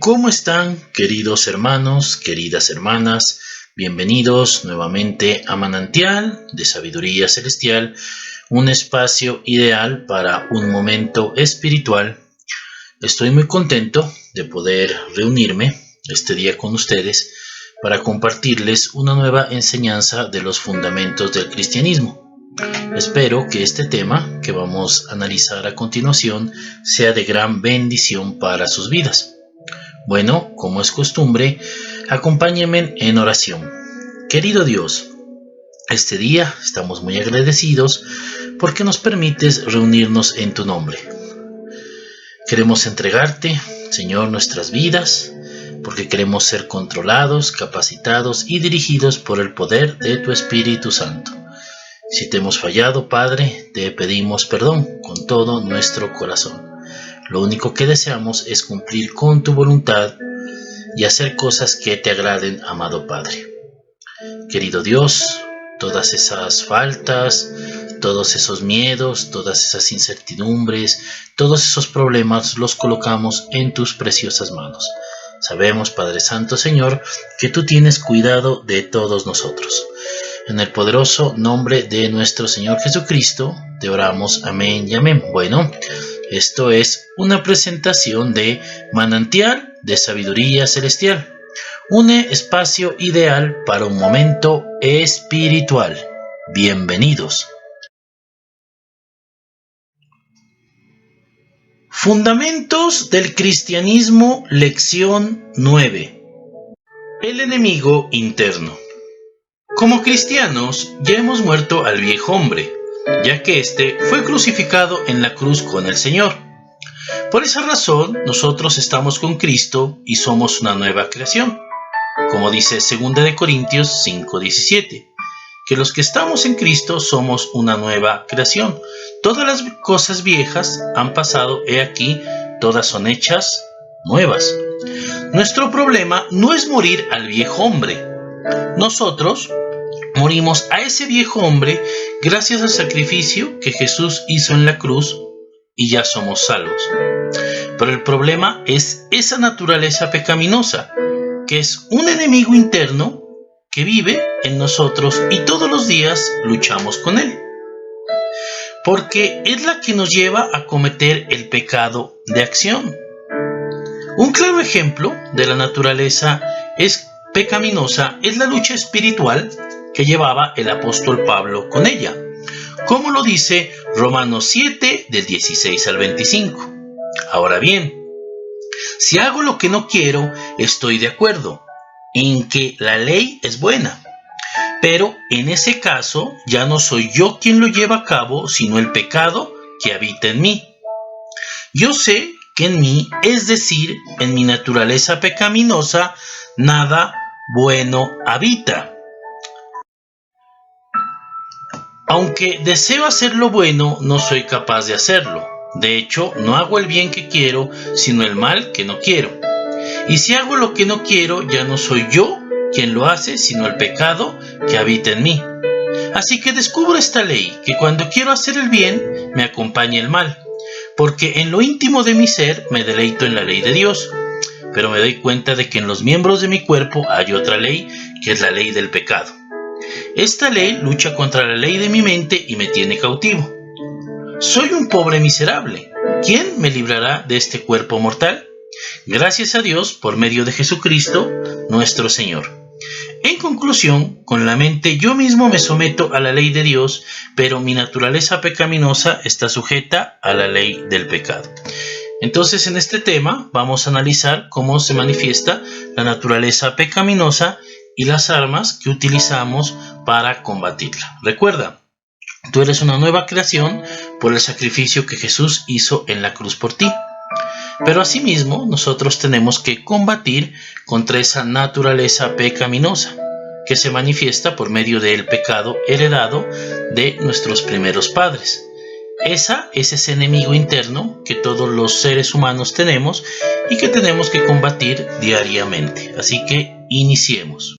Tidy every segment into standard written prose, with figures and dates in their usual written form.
¿Cómo están, queridos hermanos, queridas hermanas? Bienvenidos nuevamente a Manantial de Sabiduría Celestial, un espacio ideal para un momento espiritual. Estoy muy contento de poder reunirme este día con ustedes para compartirles una nueva enseñanza de los fundamentos del cristianismo. Espero que este tema que vamos a analizar a continuación sea de gran bendición para sus vidas. Bueno, como es costumbre, acompáñenme en oración. Querido Dios, este día estamos muy agradecidos porque nos permites reunirnos en tu nombre. Queremos entregarte, Señor, nuestras vidas, porque queremos ser controlados, capacitados y dirigidos por el poder de tu Espíritu Santo. Si te hemos fallado, Padre, te pedimos perdón con todo nuestro corazón. Lo único que deseamos es cumplir con tu voluntad y hacer cosas que te agraden, amado Padre. Querido Dios, todas esas faltas, todos esos miedos, todas esas incertidumbres, todos esos problemas los colocamos en tus preciosas manos. Sabemos, Padre Santo, Señor, que tú tienes cuidado de todos nosotros. En el poderoso nombre de nuestro Señor Jesucristo, te oramos. Amén y amén. Bueno, esto es una presentación de Manantial de Sabiduría Celestial, un espacio ideal para un momento espiritual. Bienvenidos. Fundamentos del cristianismo, lección 9. El enemigo interno. Como cristianos ya hemos muerto al viejo hombre, ya que éste fue crucificado en la cruz con el Señor. Por esa razón, nosotros estamos con Cristo y somos una nueva creación. Como dice 2 Corintios 5:17, que los que estamos en Cristo somos una nueva creación. Todas las cosas viejas han pasado, he aquí, todas son hechas nuevas. Nuestro problema no es morir al viejo hombre. Nosotros morimos a ese viejo hombre gracias al sacrificio que Jesús hizo en la cruz y ya somos salvos. Pero el problema es esa naturaleza pecaminosa, que es un enemigo interno que vive en nosotros y todos los días luchamos con él. Porque es la que nos lleva a cometer el pecado de acción. Un claro ejemplo de la naturaleza pecaminosa es la lucha espiritual que llevaba el apóstol Pablo con ella, como lo dice Romanos 7 del 16 al 25. Ahora bien, si hago lo que no quiero, estoy de acuerdo en que la ley es buena, pero en ese caso ya no soy yo quien lo lleva a cabo, sino el pecado que habita en mí. Yo sé que en mí, es decir, en mi naturaleza pecaminosa, nada bueno habita. Aunque deseo hacer lo bueno, no soy capaz de hacerlo. De hecho, no hago el bien que quiero, sino el mal que no quiero. Y si hago lo que no quiero, ya no soy yo quien lo hace, sino el pecado que habita en mí. Así que descubro esta ley, que cuando quiero hacer el bien, me acompaña el mal. Porque en lo íntimo de mi ser me deleito en la ley de Dios. Pero me doy cuenta de que en los miembros de mi cuerpo hay otra ley, que es la ley del pecado. Esta ley lucha contra la ley de mi mente y me tiene cautivo. Soy un pobre miserable. ¿Quién me librará de este cuerpo mortal? Gracias a Dios por medio de Jesucristo, nuestro Señor. En conclusión, con la mente yo mismo me someto a la ley de Dios, pero mi naturaleza pecaminosa está sujeta a la ley del pecado. Entonces, en este tema vamos a analizar cómo se manifiesta la naturaleza pecaminosa y las armas que utilizamos para combatirla. Recuerda, tú eres una nueva creación por el sacrificio que Jesús hizo en la cruz por ti. Pero asimismo, nosotros tenemos que combatir contra esa naturaleza pecaminosa que se manifiesta por medio del pecado heredado de nuestros primeros padres. Esa es ese enemigo interno que todos los seres humanos tenemos y que tenemos que combatir diariamente. Así que iniciemos.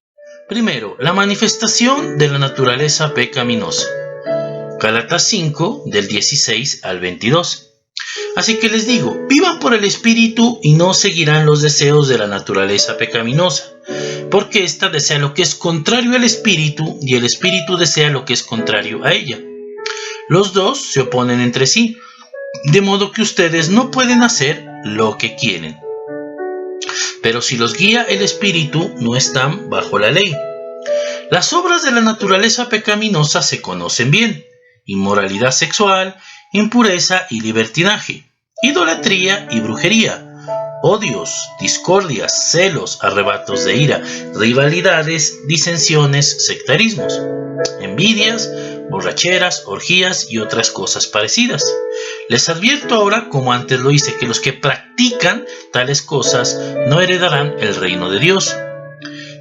Primero, la manifestación de la naturaleza pecaminosa. Gálatas 5, del 16 al 22. Así que les digo, vivan por el Espíritu y no seguirán los deseos de la naturaleza pecaminosa, porque ésta desea lo que es contrario al Espíritu y el Espíritu desea lo que es contrario a ella. Los dos se oponen entre sí, de modo que ustedes no pueden hacer lo que quieren. Pero si los guía el Espíritu, no están bajo la ley. Las obras de la naturaleza pecaminosa se conocen bien: inmoralidad sexual, impureza y libertinaje, idolatría y brujería, odios, discordias, celos, arrebatos de ira, rivalidades, disensiones, sectarismos, envidias, borracheras, orgías y otras cosas parecidas. Les advierto ahora, como antes lo hice, que los que practican tales cosas no heredarán el reino de Dios.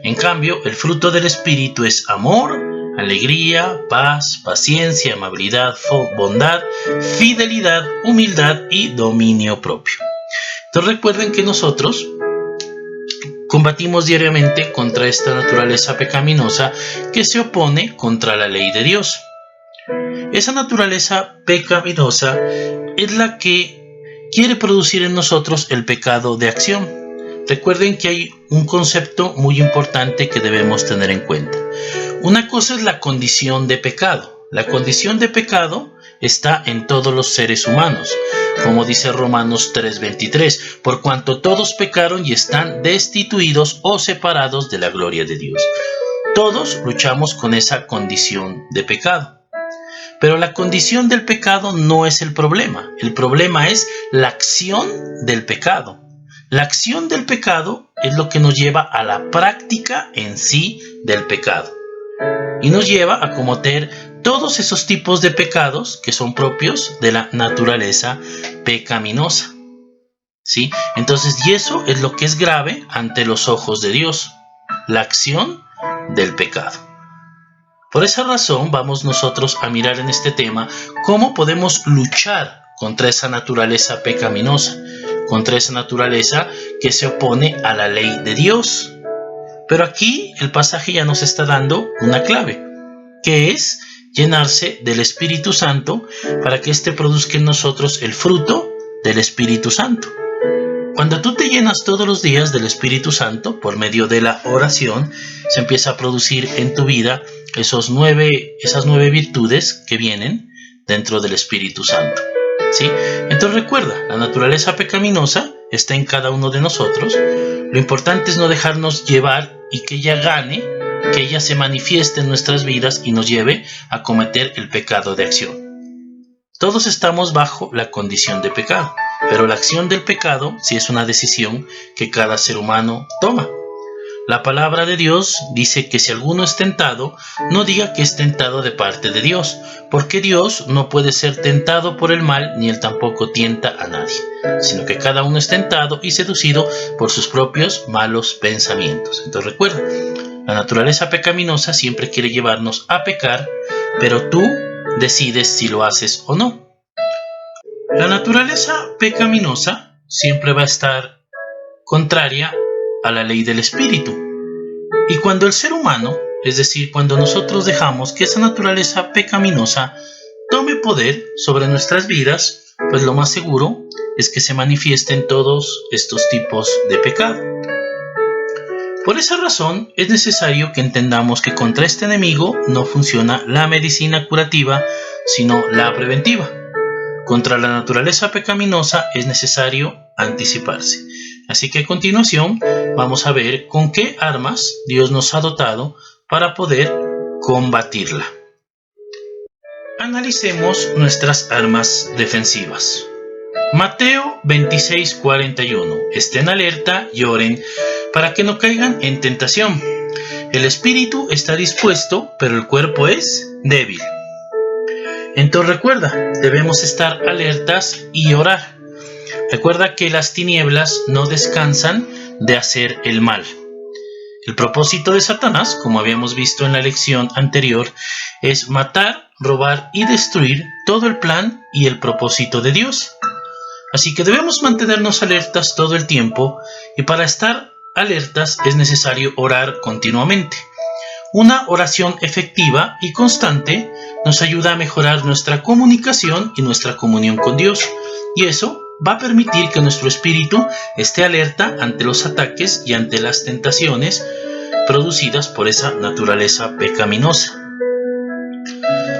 En cambio, el fruto del Espíritu es amor, alegría, paz, paciencia, amabilidad, bondad, fidelidad, humildad y dominio propio. Entonces recuerden que nosotros combatimos diariamente contra esta naturaleza pecaminosa que se opone contra la ley de Dios. Esa naturaleza pecaminosa es la que quiere producir en nosotros el pecado de acción. Recuerden que hay un concepto muy importante que debemos tener en cuenta. Una cosa es la condición de pecado. La condición de pecado está en todos los seres humanos, como dice Romanos 3:23, por cuanto todos pecaron y están destituidos o separados de la gloria de Dios. Todos luchamos con esa condición de pecado. Pero la condición del pecado no es el problema es la acción del pecado. La acción del pecado es lo que nos lleva a la práctica en sí del pecado y nos lleva a cometer todos esos tipos de pecados que son propios de la naturaleza pecaminosa. ¿Sí? Entonces, y eso es lo que es grave ante los ojos de Dios, la acción del pecado. Por esa razón vamos nosotros a mirar en este tema cómo podemos luchar contra esa naturaleza pecaminosa, contra esa naturaleza que se opone a la ley de Dios. Pero aquí el pasaje ya nos está dando una clave, que es llenarse del Espíritu Santo para que éste produzca en nosotros el fruto del Espíritu Santo. Cuando tú te llenas todos los días del Espíritu Santo por medio de la oración, se empieza a producir en tu vida esas nueve virtudes que vienen dentro del Espíritu Santo. ¿Sí? Entonces recuerda, la naturaleza pecaminosa está en cada uno de nosotros. Lo importante es no dejarnos llevar y que ella gane, que ella se manifieste en nuestras vidas y nos lleve a cometer el pecado de acción. Todos estamos bajo la condición de pecado, pero la acción del pecado sí es una decisión que cada ser humano toma. La palabra de Dios dice que si alguno es tentado, no diga que es tentado de parte de Dios, porque Dios no puede ser tentado por el mal, ni él tampoco tienta a nadie, sino que cada uno es tentado y seducido por sus propios malos pensamientos. Entonces recuerda, la naturaleza pecaminosa siempre quiere llevarnos a pecar, pero tú decides si lo haces o no. La naturaleza pecaminosa siempre va a estar contraria a la ley del Espíritu. Y cuando el ser humano, es decir, cuando nosotros dejamos que esa naturaleza pecaminosa tome poder sobre nuestras vidas, pues lo más seguro es que se manifiesten todos estos tipos de pecado. Por esa razón es necesario que entendamos que contra este enemigo no funciona la medicina curativa, sino la preventiva. Contra la naturaleza pecaminosa es necesario anticiparse. Así que a continuación vamos a ver con qué armas Dios nos ha dotado para poder combatirla. Analicemos nuestras armas defensivas. Mateo 26:41. Estén alerta y oren para que no caigan en tentación. El espíritu está dispuesto, pero el cuerpo es débil. Entonces recuerda, debemos estar alertas y orar. Recuerda que las tinieblas no descansan de hacer el mal. El propósito de Satanás, como habíamos visto en la lección anterior, es matar, robar y destruir todo el plan y el propósito de Dios. Así que debemos mantenernos alertas todo el tiempo, y para estar alertas es necesario orar continuamente. Una oración efectiva y constante nos ayuda a mejorar nuestra comunicación y nuestra comunión con Dios. Y eso va a permitir que nuestro espíritu esté alerta ante los ataques y ante las tentaciones producidas por esa naturaleza pecaminosa.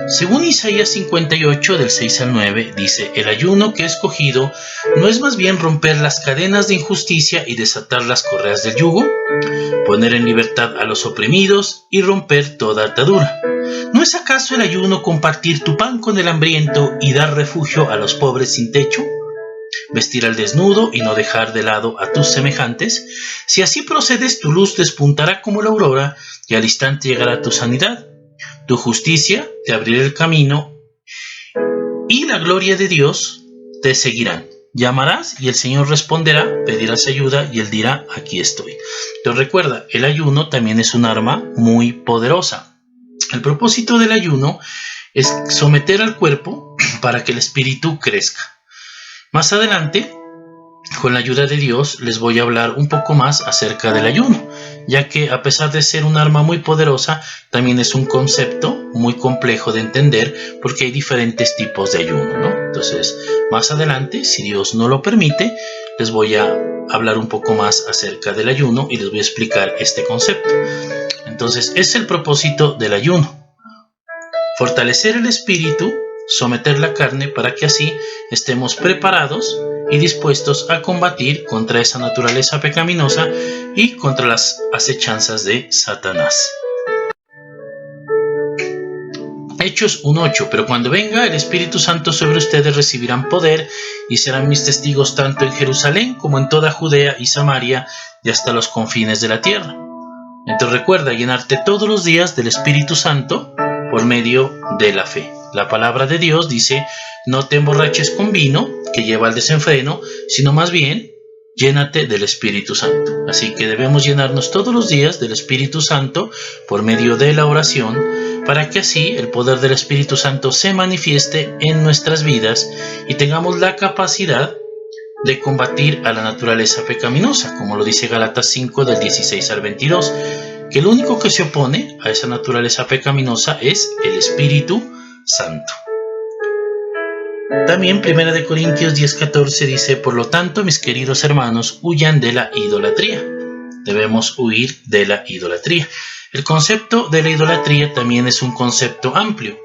Según Isaías 58, del 6 al 9, dice: el ayuno que he escogido no es más bien romper las cadenas de injusticia y desatar las correas del yugo, poner en libertad a los oprimidos y romper toda atadura. ¿No es acaso el ayuno compartir tu pan con el hambriento y dar refugio a los pobres sin techo? Vestir al desnudo y no dejar de lado a tus semejantes. Si así procedes, tu luz despuntará como la aurora y al instante llegará tu sanidad. Tu justicia te abrirá el camino y la gloria de Dios te seguirán. Llamarás y el Señor responderá, pedirás ayuda y Él dirá: aquí estoy. Entonces recuerda, el ayuno también es un arma muy poderosa. El propósito del ayuno es someter al cuerpo para que el espíritu crezca. Más adelante, con la ayuda de Dios, les voy a hablar un poco más acerca del ayuno, ya que a pesar de ser un arma muy poderosa, también es un concepto muy complejo de entender porque hay diferentes tipos de ayuno, ¿no? Entonces, más adelante, si Dios no lo permite, les voy a hablar un poco más acerca del ayuno y les voy a explicar este concepto. Entonces, es el propósito del ayuno: fortalecer el espíritu, someter la carne para que así estemos preparados y dispuestos a combatir contra esa naturaleza pecaminosa y contra las acechanzas de Satanás. Hechos 1:8: pero cuando venga el Espíritu Santo sobre ustedes recibirán poder y serán mis testigos tanto en Jerusalén como en toda Judea y Samaria y hasta los confines de la tierra. Entonces recuerda llenarte todos los días del Espíritu Santo por medio de la fe. La palabra de Dios dice: no te emborraches con vino, que lleva al desenfreno, sino más bien llénate del Espíritu Santo. Así que debemos llenarnos todos los días del Espíritu Santo por medio de la oración, para que así el poder del Espíritu Santo se manifieste en nuestras vidas y tengamos la capacidad de combatir a la naturaleza pecaminosa, como lo dice Gálatas 5, del 16 al 22, que el único que se opone a esa naturaleza pecaminosa es el Espíritu Santo. También 1 Corintios 10:14 dice: por lo tanto, mis queridos hermanos, huyan de la idolatría. Debemos huir de la idolatría. El concepto de la idolatría también es un concepto amplio,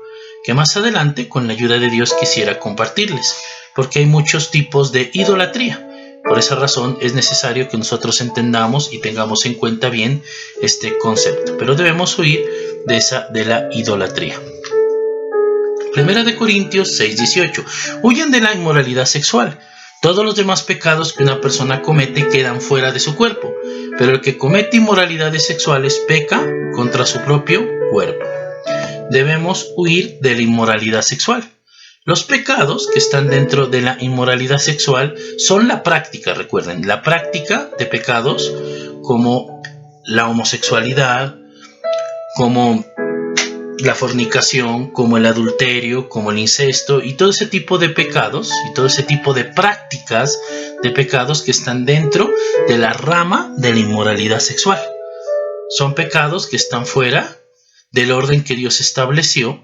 que más adelante, con la ayuda de Dios, quisiera compartirles, porque hay muchos tipos de idolatría. Por esa razón es necesario que nosotros entendamos y tengamos en cuenta bien este concepto, pero debemos huir de la idolatría. 1 Corintios 6:18: huyan de la inmoralidad sexual. Todos los demás pecados que una persona comete quedan fuera de su cuerpo, pero el que comete inmoralidades sexuales peca contra su propio cuerpo. Debemos huir de la inmoralidad sexual. Los pecados que están dentro de la inmoralidad sexual son la práctica, recuerden, la práctica de pecados como la homosexualidad, como la fornicación, como el adulterio, como el incesto y todo ese tipo de pecados y todo ese tipo de prácticas de pecados que están dentro de la rama de la inmoralidad sexual. Son pecados que están fuera del orden que Dios estableció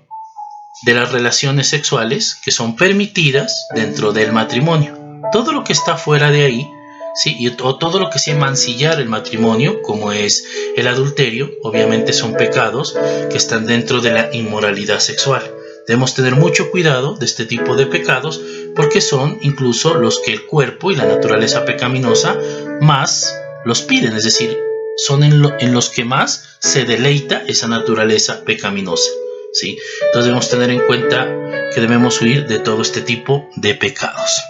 de las relaciones sexuales que son permitidas dentro del matrimonio. Todo lo que está fuera de ahí, ¿sí? O todo lo que sea mancillar el matrimonio, como es el adulterio, obviamente son pecados que están dentro de la inmoralidad sexual. Debemos tener mucho cuidado de este tipo de pecados porque son incluso los que el cuerpo y la naturaleza pecaminosa más los piden, es decir, son en los que más se deleita esa naturaleza pecaminosa, ¿sí? Entonces debemos tener en cuenta que debemos huir de todo este tipo de pecados.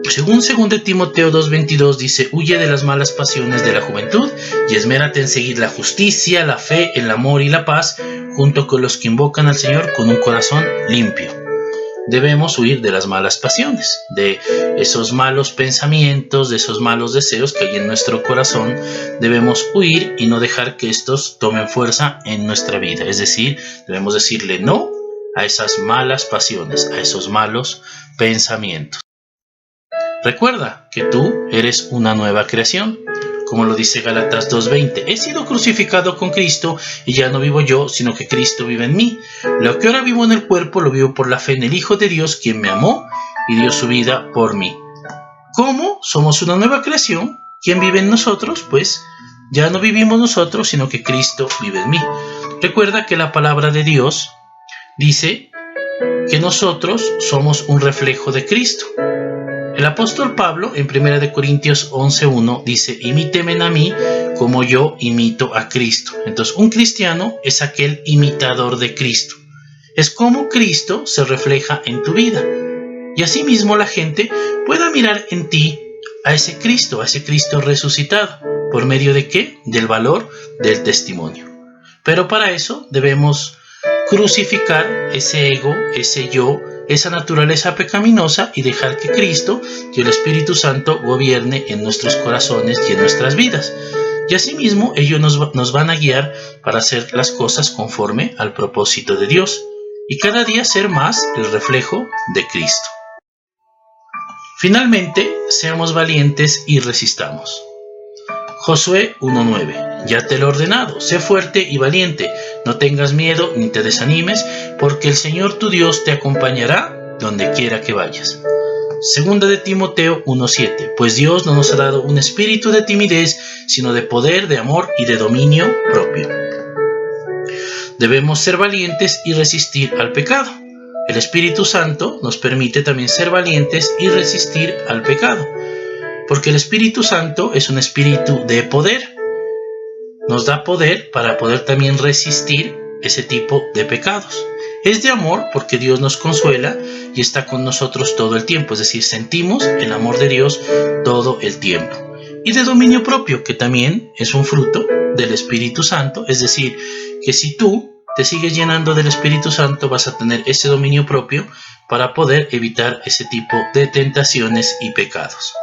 Según 2 Timoteo 2:22 dice: huye de las malas pasiones de la juventud y esmérate en seguir la justicia, la fe, el amor y la paz, junto con los que invocan al Señor con un corazón limpio. Debemos huir de las malas pasiones, de esos malos pensamientos, de esos malos deseos que hay en nuestro corazón. Debemos huir y no dejar que estos tomen fuerza en nuestra vida. Es decir, debemos decirle no a esas malas pasiones, a esos malos pensamientos. Recuerda que tú eres una nueva creación. como lo dice Gálatas 2:20. He sido crucificado con Cristo y ya no vivo yo, sino que Cristo vive en mí. Lo que ahora vivo en el cuerpo lo vivo por la fe en el Hijo de Dios, quien me amó y dio su vida por mí. ¿Cómo? Somos una nueva creación. ¿Quién vive en nosotros? Pues ya no vivimos nosotros, sino que Cristo vive en mí. Recuerda que la palabra de Dios dice que nosotros somos un reflejo de Cristo. El apóstol Pablo en 1 Corintios 11:1 dice: imítenme a mí como yo imito a Cristo. Entonces, un cristiano es aquel imitador de Cristo. Es como Cristo se refleja en tu vida. Y asimismo la gente pueda mirar en ti a ese Cristo resucitado. ¿Por medio de qué? Del valor del testimonio. Pero para eso debemos crucificar ese ego, ese yo, esa naturaleza pecaminosa y dejar que Cristo y el Espíritu Santo gobierne en nuestros corazones y en nuestras vidas. Y asimismo ellos nos van a guiar para hacer las cosas conforme al propósito de Dios y cada día ser más el reflejo de Cristo. Finalmente, seamos valientes y resistamos. Josué 1:9. Ya te lo he ordenado, sé fuerte y valiente, no tengas miedo ni te desanimes, porque el Señor tu Dios te acompañará donde quiera que vayas. Segunda de Timoteo 1:7. Pues Dios no nos ha dado un espíritu de timidez, sino de poder, de amor y de dominio propio. Debemos ser valientes y resistir al pecado. El Espíritu Santo nos permite también ser valientes y resistir al pecado, porque el Espíritu Santo es un espíritu de poder. Nos da poder para poder también resistir ese tipo de pecados. Es de amor porque Dios nos consuela y está con nosotros todo el tiempo, es decir, sentimos el amor de Dios todo el tiempo. Y de dominio propio, que también es un fruto del Espíritu Santo, es decir, que si tú te sigues llenando del Espíritu Santo vas a tener ese dominio propio para poder evitar ese tipo de tentaciones y pecados.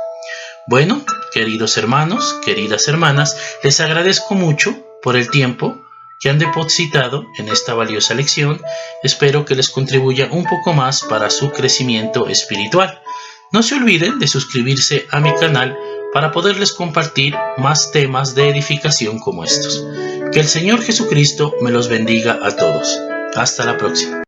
Bueno, queridos hermanos, queridas hermanas, les agradezco mucho por el tiempo que han depositado en esta valiosa lección. Espero que les contribuya un poco más para su crecimiento espiritual. No se olviden de suscribirse a mi canal para poderles compartir más temas de edificación como estos. Que el Señor Jesucristo me los bendiga a todos. Hasta la próxima.